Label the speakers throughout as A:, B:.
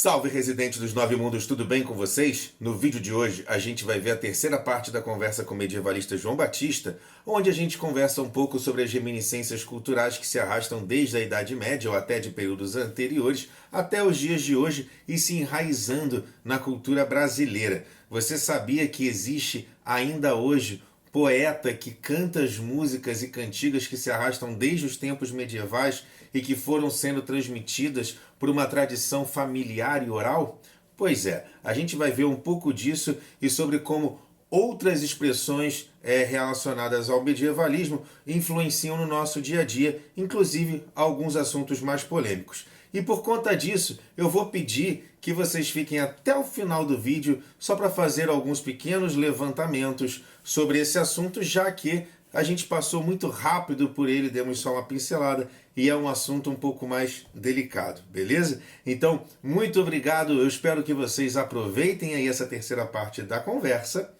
A: Salve, residentes dos Nove Mundos, tudo bem com vocês? No vídeo de hoje, a gente vai ver a terceira parte da conversa com o medievalista João Batista, onde a gente conversa um pouco sobre as reminiscências culturais que se arrastam desde a Idade Média ou até de períodos anteriores até os dias de hoje e se enraizando na cultura brasileira. Você sabia que existe ainda hoje poeta que canta as músicas e cantigas que se arrastam desde os tempos medievais e que foram sendo transmitidas por uma tradição familiar e oral? Pois é, a gente vai ver um pouco disso e sobre como outras expressões relacionadas ao medievalismo influenciam no nosso dia a dia, inclusive alguns assuntos mais polêmicos. E por conta disso, eu vou pedir que vocês fiquem até o final do vídeo só para fazer alguns pequenos levantamentos sobre esse assunto, já que a gente passou muito rápido por ele, demos só uma pincelada e é um assunto um pouco mais delicado, beleza? Então, muito obrigado, eu espero que vocês aproveitem aí essa terceira parte da conversa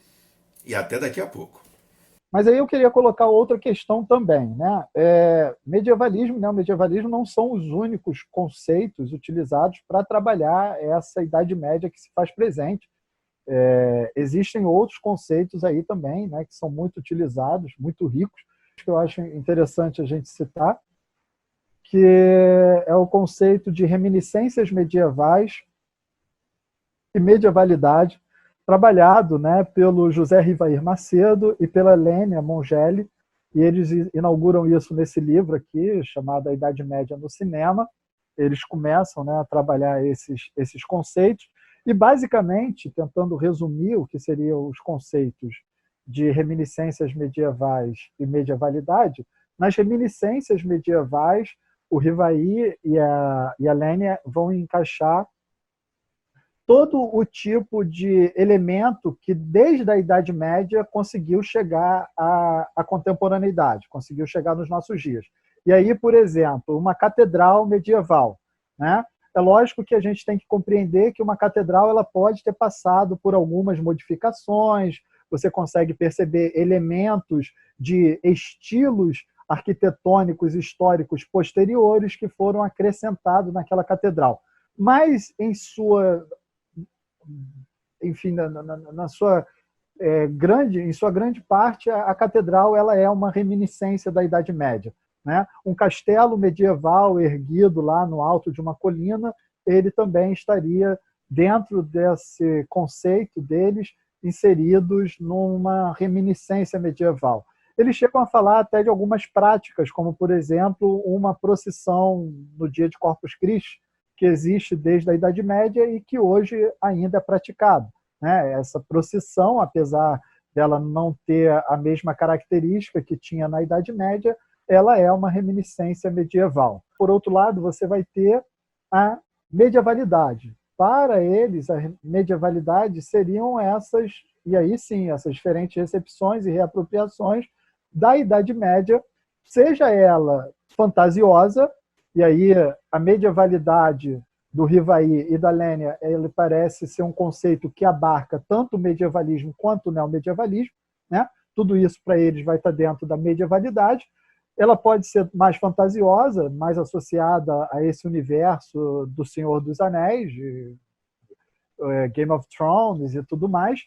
A: e até daqui a pouco.
B: Mas aí eu queria colocar outra questão também, né? Medievalismo, né? O medievalismo não são os únicos conceitos utilizados para trabalhar essa Idade Média que se faz presente. Existem outros conceitos aí também, né, que são muito utilizados, muito ricos, que eu acho interessante a gente citar, que é o conceito de reminiscências medievais e medievalidade, trabalhado, né, pelo José Rivair Macedo e pela Lênia Mongelli, e eles inauguram isso nesse livro aqui, chamado A Idade Média no Cinema. Eles começam, né, a trabalhar esses conceitos, e basicamente, tentando resumir o que seriam os conceitos de reminiscências medievais e medievalidade, nas reminiscências medievais, o Rivair e a Lênia vão encaixar todo o tipo de elemento que, desde a Idade Média, conseguiu chegar à contemporaneidade, conseguiu chegar nos nossos dias. E aí, por exemplo, uma catedral medieval, né? É lógico que a gente tem que compreender que uma catedral ela pode ter passado por algumas modificações, você consegue perceber elementos de estilos arquitetônicos históricos posteriores que foram acrescentados naquela catedral. Mas, em sua grande parte, a catedral ela é uma reminiscência da Idade Média, né? Um castelo medieval erguido lá no alto de uma colina, ele também estaria dentro desse conceito deles, inseridos numa reminiscência medieval. Eles chegam a falar até de algumas práticas, como, por exemplo, uma procissão no dia de Corpus Christi, que existe desde a Idade Média e que hoje ainda é praticado, né? Essa procissão, apesar dela não ter a mesma característica que tinha na Idade Média, ela é uma reminiscência medieval. Por outro lado, você vai ter a medievalidade. Para eles, a medievalidade seriam essas, e aí sim, essas diferentes recepções e reapropriações da Idade Média, seja ela fantasiosa, e aí a medievalidade do Rivair e da Lênia, ele parece ser um conceito que abarca tanto o medievalismo quanto o neomedievalismo, né? Tudo isso para eles vai estar dentro da medievalidade. Ela pode ser mais fantasiosa, mais associada a esse universo do Senhor dos Anéis, de Game of Thrones e tudo mais,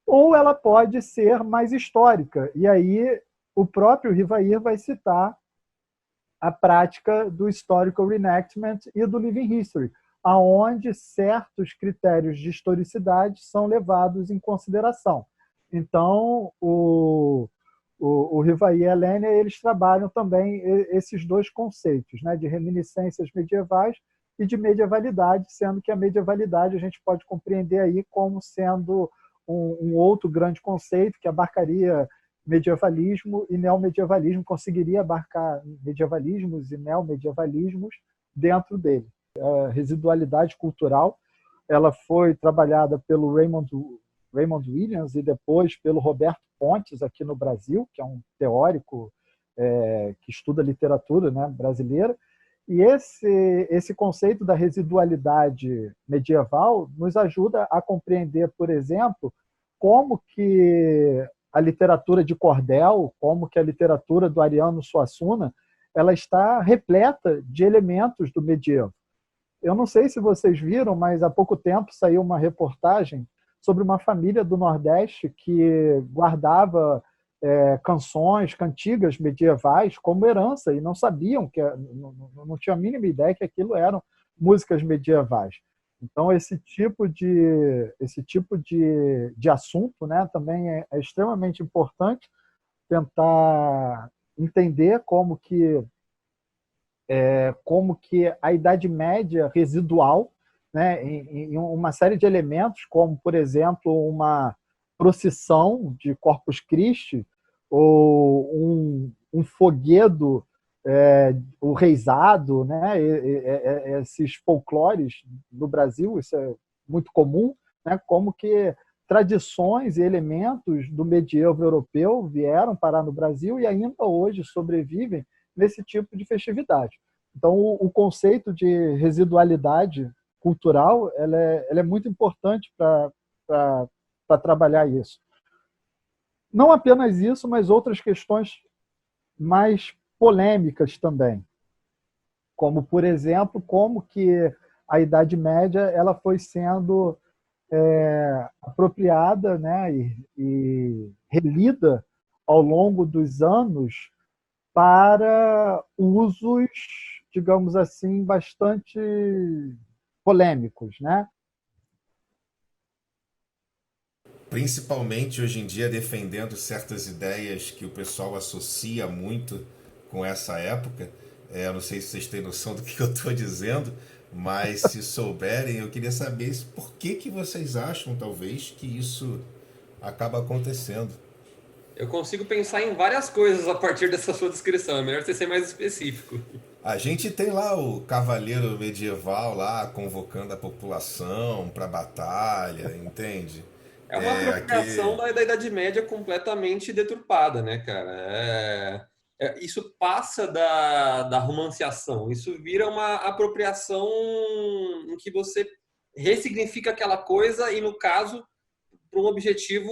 B: ou ela pode ser mais histórica. E aí o próprio Rivair vai citar a prática do historical reenactment e do living history, aonde certos critérios de historicidade são levados em consideração. Então, o Rivair e a Lênia, eles trabalham também esses dois conceitos, né, de reminiscências medievais e de medievalidade, sendo que a medievalidade a gente pode compreender aí como sendo um outro grande conceito que abarcaria medievalismo e neomedievalismo, conseguiria abarcar medievalismos e neomedievalismos dentro dele. A residualidade cultural ela foi trabalhada pelo Raymond Williams e depois pelo Roberto Pontes aqui no Brasil, que é um teórico que estuda literatura, né, brasileira. E esse conceito da residualidade medieval nos ajuda a compreender, por exemplo, como que a literatura de cordel, como que a literatura do Ariano Suassuna, ela está repleta de elementos do medievo. Eu não sei se vocês viram, mas há pouco tempo saiu uma reportagem sobre uma família do Nordeste que guardava canções, cantigas medievais como herança e não sabiam não tinha a mínima ideia que aquilo eram músicas medievais. Então esse tipo de assunto, né, também é extremamente importante tentar entender como que a Idade Média residual, né, em uma série de elementos, como, por exemplo, uma procissão de Corpus Christi ou um foguedo, o reisado, né, esses folclores no Brasil, isso é muito comum, né, como que tradições e elementos do medievo europeu vieram parar no Brasil e ainda hoje sobrevivem nesse tipo de festividade. Então, o conceito de residualidade cultural ela é muito importante para trabalhar isso. Não apenas isso, mas outras questões mais polêmicas também, como, por exemplo, como que a Idade Média ela foi sendo apropriada, né, e relida ao longo dos anos para usos, digamos assim, bastante polêmicos, né?
A: Principalmente hoje em dia defendendo certas ideias que o pessoal associa muito com essa época. Eu não sei se vocês têm noção do que eu estou dizendo, mas se souberem, eu queria saber por que vocês acham, talvez, que isso acaba acontecendo.
C: Eu consigo pensar em várias coisas a partir dessa sua descrição. É melhor você ser mais específico.
A: A gente tem lá o cavaleiro medieval lá convocando a população para batalha, entende?
C: É uma apropriação
A: Aqui.
C: da Idade Média completamente deturpada, né, cara? Isso passa da romanciação. Isso vira uma apropriação em que você ressignifica aquela coisa e, no caso, para um objetivo,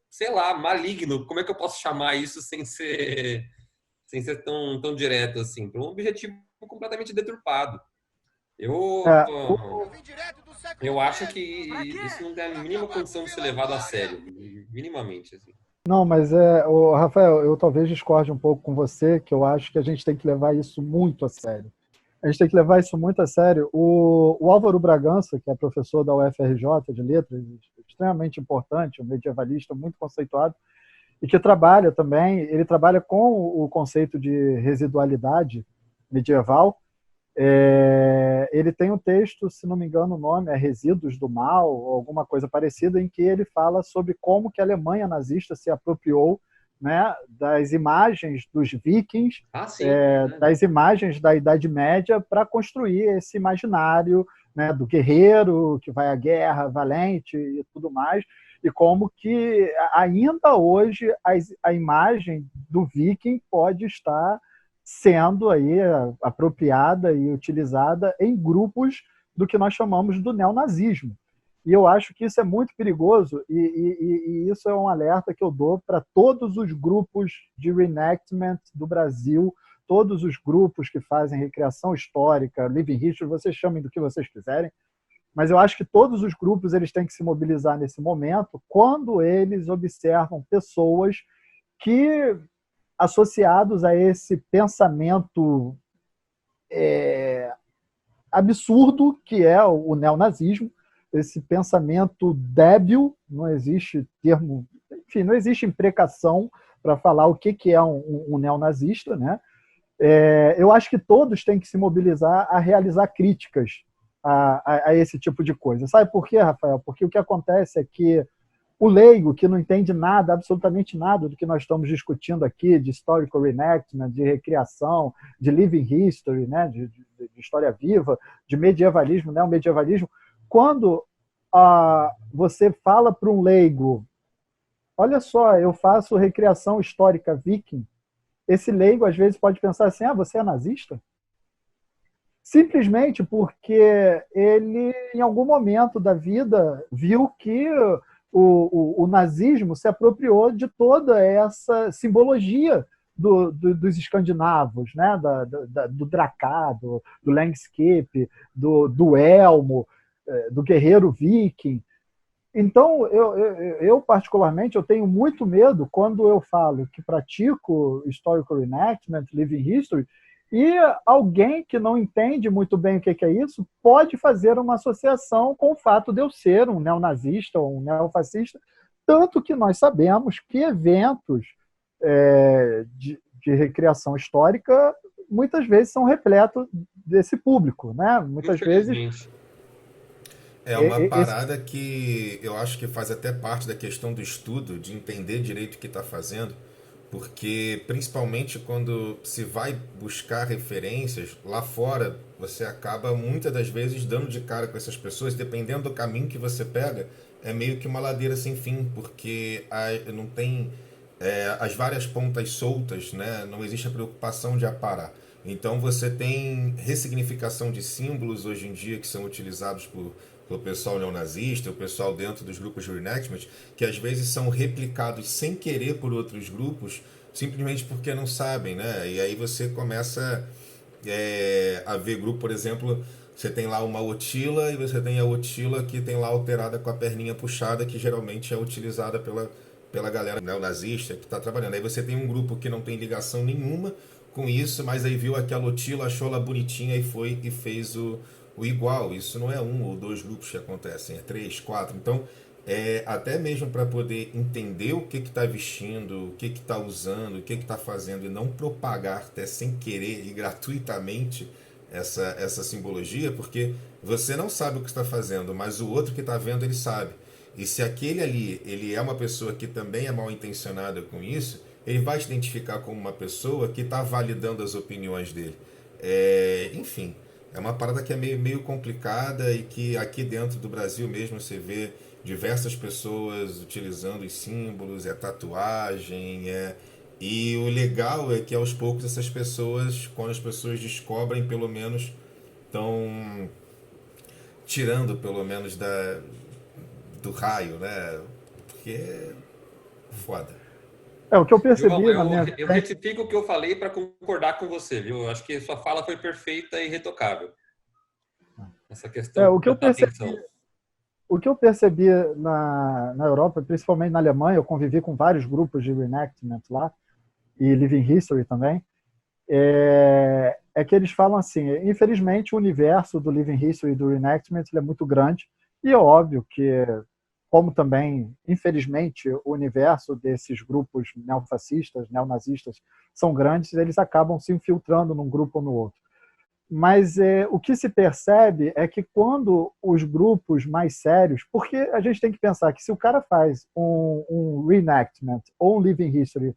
C: sei lá, maligno. Como é que eu posso chamar isso sem ser tão direto assim? Para um objetivo completamente deturpado. Eu,
B: É,
C: eu acho que isso não tem a mínima condição de ser levado a sério, minimamente, assim.
B: não, mas Rafael, eu talvez discorde um pouco com você, que eu acho que a gente tem que levar isso muito a sério. A gente tem que levar isso muito a sério. O Álvaro Bragança, que é professor da UFRJ de Letras, extremamente importante, um medievalista muito conceituado, e que trabalha também, ele trabalha com o conceito de residualidade medieval. Ele tem um texto, se não me engano o nome é Resíduos do Mal, ou alguma coisa parecida, em que ele fala sobre como que a Alemanha nazista se apropriou, né, das imagens dos vikings,
C: Sim,
B: das imagens da Idade Média para construir esse imaginário, né, do guerreiro que vai à guerra, valente e tudo mais, e como que ainda hoje a imagem do viking pode estar sendo aí apropriada e utilizada em grupos do que nós chamamos do neonazismo. E eu acho que isso é muito perigoso e isso é um alerta que eu dou para todos os grupos de reenactment do Brasil, todos os grupos que fazem recriação histórica, living history, vocês chamem do que vocês quiserem, mas eu acho que todos os grupos eles têm que se mobilizar nesse momento quando eles observam pessoas que, associados a esse pensamento absurdo que é o neonazismo, esse pensamento débil, não existe termo, enfim, não existe imprecação para falar o que é um neonazista, né? Eu acho que todos têm que se mobilizar a realizar críticas a esse tipo de coisa. Sabe por quê, Rafael? Porque o que acontece é que o leigo, que não entende nada, absolutamente nada do que nós estamos discutindo aqui, de historical reenactment, de recriação, de living history, né, de história viva, de medievalismo, né, o medievalismo, quando você fala para um leigo, olha só, eu faço recriação histórica viking, esse leigo às vezes pode pensar assim, você é nazista? Simplesmente porque ele, em algum momento da vida, viu que o nazismo se apropriou de toda essa simbologia dos escandinavos, né? Do Drakkar, do Landscape, do Elmo, do guerreiro viking. Então, particularmente, eu tenho muito medo quando eu falo que pratico historical reenactment, living history, e alguém que não entende muito bem o que é isso pode fazer uma associação com o fato de eu ser um neonazista ou um neofascista, tanto que nós sabemos que eventos de recriação histórica muitas vezes são repletos desse público, né? Muitas vezes
A: é uma parada que eu acho que faz até parte da questão do estudo, de entender direito o que está fazendo, porque principalmente quando se vai buscar referências lá fora, você acaba muitas das vezes dando de cara com essas pessoas, dependendo do caminho que você pega, é meio que uma ladeira sem fim, porque não tem as várias pontas soltas, né? Não existe a preocupação de aparar. Então você tem ressignificação de símbolos hoje em dia que são utilizados pelo pessoal neonazista, o pessoal dentro dos grupos de reenactment, que às vezes são replicados sem querer por outros grupos, simplesmente porque não sabem, né? E aí você começa a ver grupo, por exemplo, você tem lá uma Otila e você tem a Otila que tem lá alterada com a perninha puxada, que geralmente é utilizada pela galera neonazista que está trabalhando. Aí você tem um grupo que não tem ligação nenhuma com isso, mas aí viu aquela Otila, achou ela bonitinha e foi e fez o igual. Isso não é um ou dois grupos que acontecem, é 3, 4. Então, até mesmo para poder entender o que está vestindo, o que está usando, o que está fazendo e não propagar até sem querer e gratuitamente essa simbologia, porque você não sabe o que está fazendo, mas o outro que está vendo ele sabe. E se aquele ali ele é uma pessoa que também é mal intencionada com isso, ele vai te identificar como uma pessoa que está validando as opiniões dele. Enfim, é uma parada que é meio complicada e que aqui dentro do Brasil mesmo você vê diversas pessoas utilizando os símbolos, tatuagem, e o legal é que aos poucos essas pessoas, quando as pessoas descobrem, pelo menos estão tirando pelo menos do raio, né? Porque é foda.
B: O que eu percebi
C: João,
B: na minha...
C: eu retifico o que eu falei para concordar com você, viu? Eu acho que sua fala foi perfeita e irretocável. Essa questão da atenção.
B: O que eu percebi na Europa, principalmente na Alemanha, eu convivi com vários grupos de reenactment lá, e Living History também, que eles falam assim, infelizmente o universo do Living History e do reenactment é muito grande, e é óbvio que, como também, infelizmente, o universo desses grupos neofascistas, neonazistas, são grandes, eles acabam se infiltrando num grupo ou no outro. Mas o que se percebe é que quando os grupos mais sérios, porque a gente tem que pensar que se o cara faz um reenactment ou um living history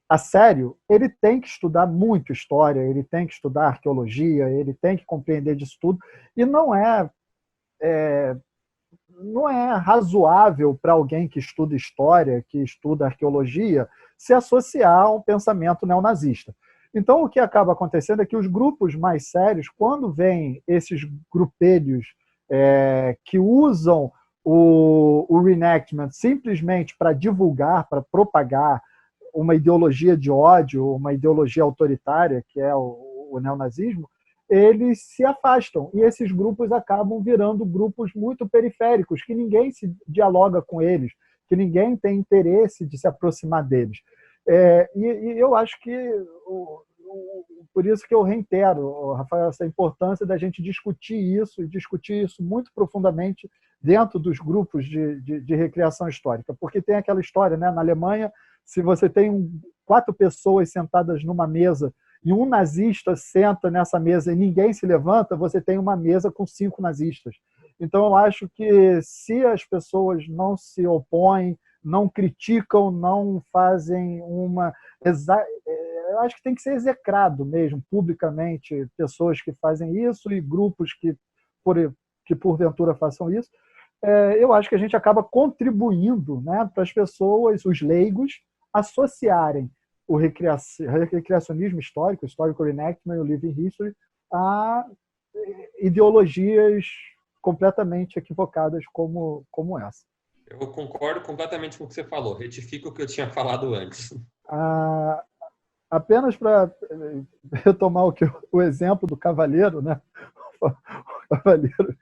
B: a sério, ele tem que estudar muito história, ele tem que estudar arqueologia, ele tem que compreender disso tudo, e não é razoável para alguém que estuda história, que estuda arqueologia, se associar a um pensamento neonazista. Então, o que acaba acontecendo é que os grupos mais sérios, quando vêm esses grupelhos que usam o reenactment simplesmente para divulgar, para propagar uma ideologia de ódio, uma ideologia autoritária, que é o neonazismo, eles se afastam. E esses grupos acabam virando grupos muito periféricos, que ninguém se dialoga com eles, que ninguém tem interesse de se aproximar deles. E eu acho que, por isso que eu reitero, Rafael, essa importância da gente discutir isso, e discutir isso muito profundamente dentro dos grupos de recriação histórica. Porque tem aquela história, né? Na Alemanha, se você tem 4 pessoas sentadas numa mesa e um nazista senta nessa mesa e ninguém se levanta, você tem uma mesa com 5 nazistas. Então, eu acho que se as pessoas não se opõem, não criticam, não fazem uma... Eu acho que tem que ser execrado mesmo, publicamente, pessoas que fazem isso e grupos que porventura façam isso. Eu acho que a gente acaba contribuindo, né, para as pessoas, os leigos, associarem o recreacionismo histórico, o historical reenactment e o living history a ideologias completamente equivocadas como essa.
C: Eu concordo completamente com o que você falou. Retifico o que eu tinha falado antes.
B: apenas para retomar o exemplo do cavaleiro, né? O cavaleiro,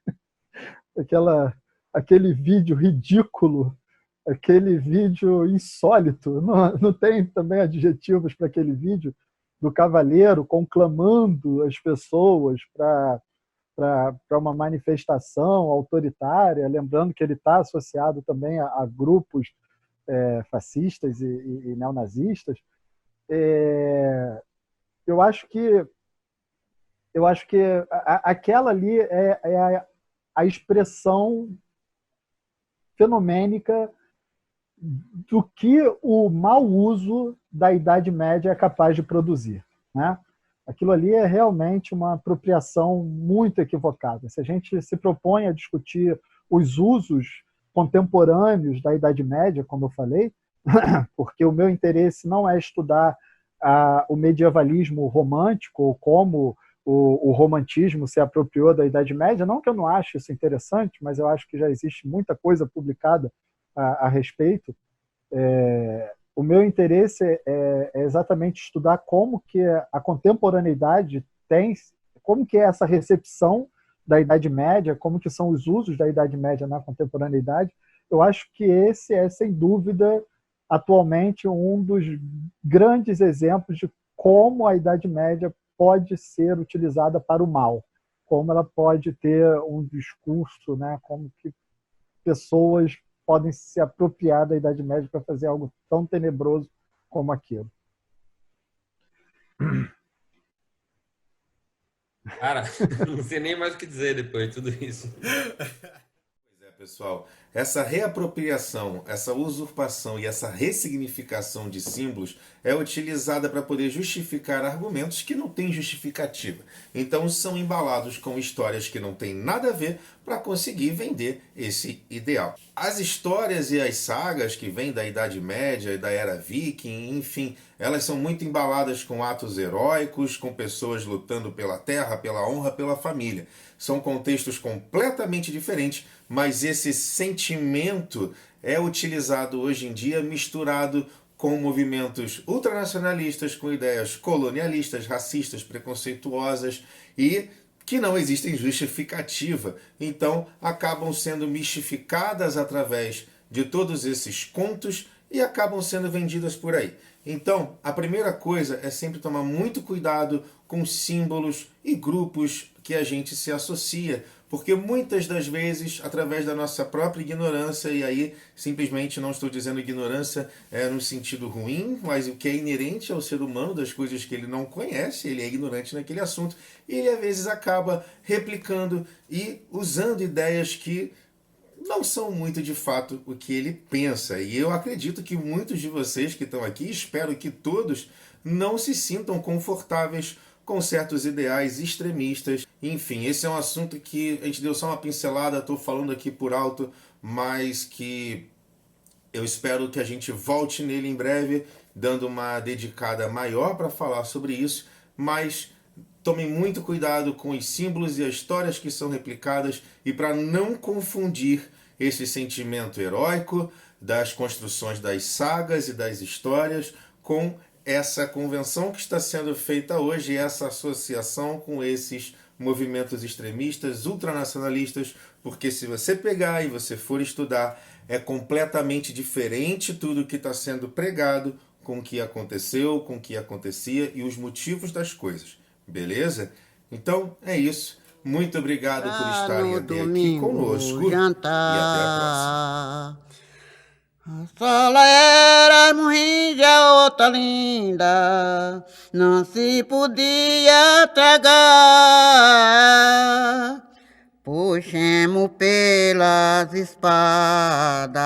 B: aquele vídeo ridículo, aquele vídeo insólito, não tem também adjetivos para aquele vídeo do cavaleiro conclamando as pessoas para uma manifestação autoritária, lembrando que ele está associado também a grupos fascistas e neonazistas. Eu acho que aquela ali é a expressão fenomênica do que o mau uso da Idade Média é capaz de produzir, né? Aquilo ali é realmente uma apropriação muito equivocada. Se a gente se propõe a discutir os usos contemporâneos da Idade Média, como eu falei, porque o meu interesse não é estudar o medievalismo romântico, ou como o romantismo se apropriou da Idade Média, não que eu não ache isso interessante, mas eu acho que já existe muita coisa publicada a respeito. O meu interesse é exatamente estudar como que a contemporaneidade como que é essa recepção da Idade Média, como que são os usos da Idade Média na contemporaneidade. Eu acho que esse é, sem dúvida, atualmente um dos grandes exemplos de como a Idade Média pode ser utilizada para o mal, como ela pode ter um discurso, né, como que pessoas podem se apropriar da Idade Média para fazer algo tão tenebroso como aquilo.
C: Cara, não sei nem mais o que dizer depois de tudo isso.
A: Pois é, pessoal, essa reapropriação, essa usurpação e essa ressignificação de símbolos é utilizada para poder justificar argumentos que não têm justificativa. Então são embalados com histórias que não têm nada a ver para conseguir vender esse ideal. As histórias e as sagas que vêm da Idade Média e da Era Viking, enfim, elas são muito embaladas com atos heróicos, com pessoas lutando pela terra, pela honra, pela família. São contextos completamente diferentes, mas esse sentimento é utilizado hoje em dia misturado com movimentos ultranacionalistas, com ideias colonialistas, racistas, preconceituosas e que não existem justificativa. Então, acabam sendo mistificadas através de todos esses contos e acabam sendo vendidas por aí. Então, a primeira coisa é sempre tomar muito cuidado com símbolos e grupos que a gente se associa, porque muitas das vezes, através da nossa própria ignorância, e aí simplesmente não estou dizendo ignorância no sentido ruim, mas o que é inerente ao ser humano, das coisas que ele não conhece, ele é ignorante naquele assunto, e ele às vezes acaba replicando e usando ideias que não são muito de fato o que ele pensa. E eu acredito que muitos de vocês que estão aqui, espero que todos, não se sintam confortáveis com certos ideais extremistas. Enfim, esse é um assunto que a gente deu só uma pincelada, estou falando aqui por alto, mas que eu espero que a gente volte nele em breve, dando uma dedicada maior para falar sobre isso, mas tomem muito cuidado com os símbolos e as histórias que são replicadas e para não confundir esse sentimento heróico das construções das sagas e das histórias com essa convenção que está sendo feita hoje, essa associação com esses movimentos extremistas, ultranacionalistas, porque se você pegar e você for estudar, é completamente diferente tudo que está sendo pregado com o que aconteceu, com o que acontecia e os motivos das coisas. Beleza? Então, é isso. Muito obrigado por estarem até aqui conosco.
D: Jantar.
A: E até a próxima.
D: A sola era morrinha, outra linda, não se podia tragar. Puxemos pelas espadas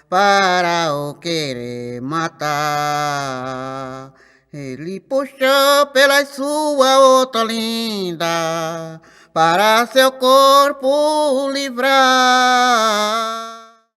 D: para o querer matar. Ele puxou pela sua outra linda para seu corpo livrar.